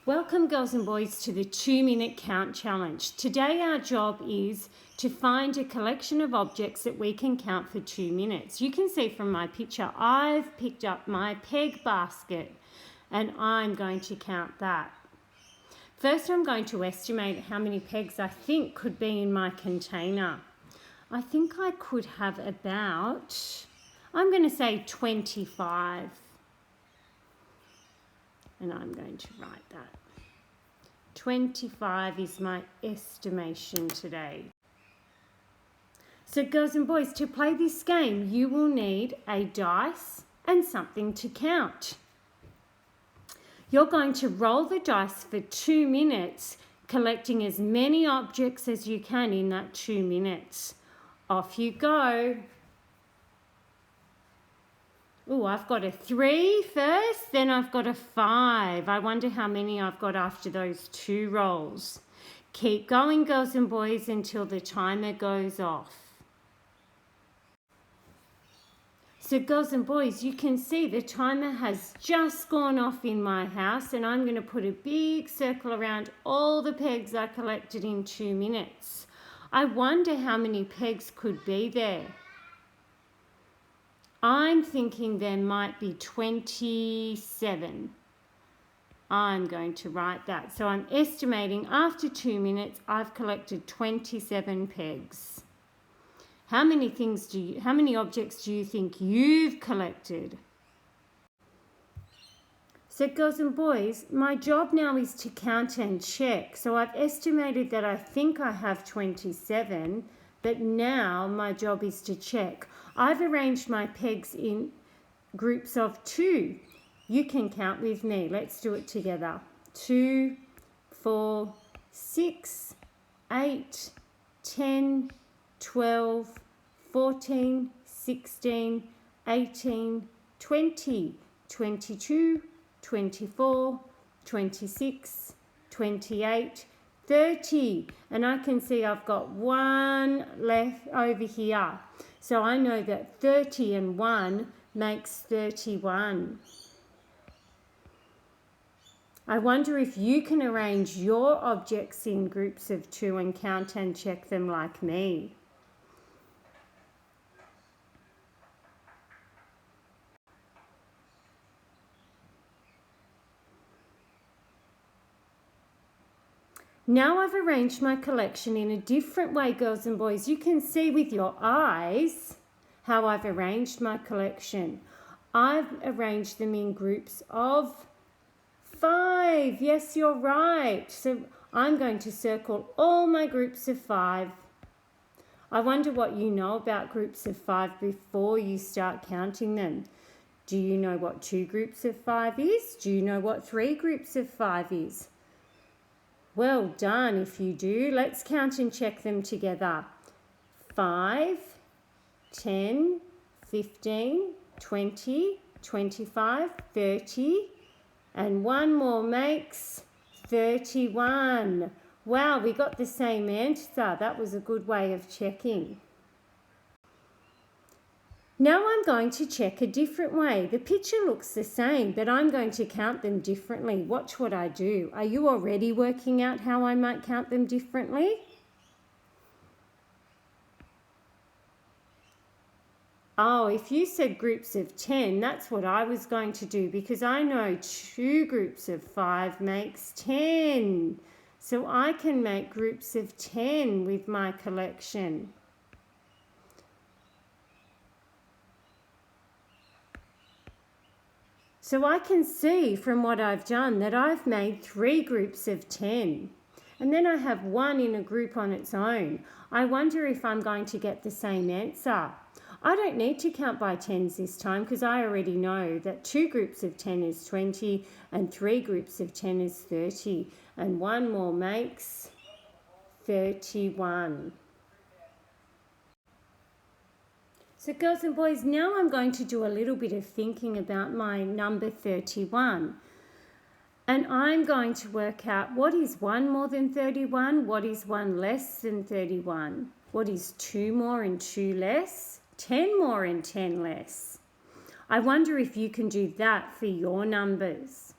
Welcome, girls and boys, to the 2-minute count challenge. Today our job is to find a collection of objects that we can count for 2 minutes. You can see from my picture I've picked up my peg basket and I'm going to count that. First I'm going to estimate how many pegs I think could be in my container. I think I could have about, I'm going to say 25. And I'm going to write that. 25 is my estimation today. So girls and boys, to play this game, you will need a dice and something to count. You're going to roll the dice for 2 minutes, collecting as many objects as you can in that 2 minutes. Off you go. Oh, I've got a 3 first, then I've got a 5. I wonder how many I've got after those 2 rolls. Keep going, girls and boys, until the timer goes off. So girls and boys, you can see the timer has just gone off in my house, and I'm going to put a big circle around all the pegs I collected in 2 minutes. I wonder how many pegs could be there. I'm thinking there might be 27. I'm going to write that. So I'm estimating after 2 minutes I've collected 27 pegs. How many objects do you think you've collected? So girls and boys, my job now is to count and check. So I've estimated that I think I have 27, but now my job is to check. I've arranged my pegs in groups of 2. You can count with me. Let's do it together. 2, 4, 6, 8, 10, 12, 14, 16, 18, 20, 22, 24, 26, 28, 30. And I can see I've got 1 left over here. So I know that 30 and 1 makes 31. I wonder if you can arrange your objects in groups of 2 and count and check them like me. Now I've arranged my collection in a different way, girls and boys. You can see with your eyes how I've arranged my collection. I've arranged them in groups of 5. Yes, you're right. So I'm going to circle all my groups of 5. I wonder what you know about groups of 5 before you start counting them. Do you know what 2 groups of 5 is? Do you know what 3 groups of 5 is? Well done if you do. Let's count and check them together. 5, 10, 15, 20, 25, 30, and 1 more makes 31. Wow, we got the same answer. That was a good way of checking. Now I'm going to check a different way. The picture looks the same, but I'm going to count them differently. Watch what I do. Are you already working out how I might count them differently? Oh, if you said groups of 10, that's what I was going to do, because I know 2 groups of 5 makes 10. So I can make groups of 10 with my collection. So I can see from what I've done that I've made 3 groups of 10. And then I have 1 in a group on its own. I wonder if I'm going to get the same answer. I don't need to count by 10s this time, because I already know that 2 groups of 10 is 20 and 3 groups of 10 is 30. And 1 more makes 31. So girls and boys, now I'm going to do a little bit of thinking about my number 31. And I'm going to work out what is 1 more than 31, what is 1 less than 31, what is 2 more and 2 less, 10 more and 10 less. I wonder if you can do that for your numbers.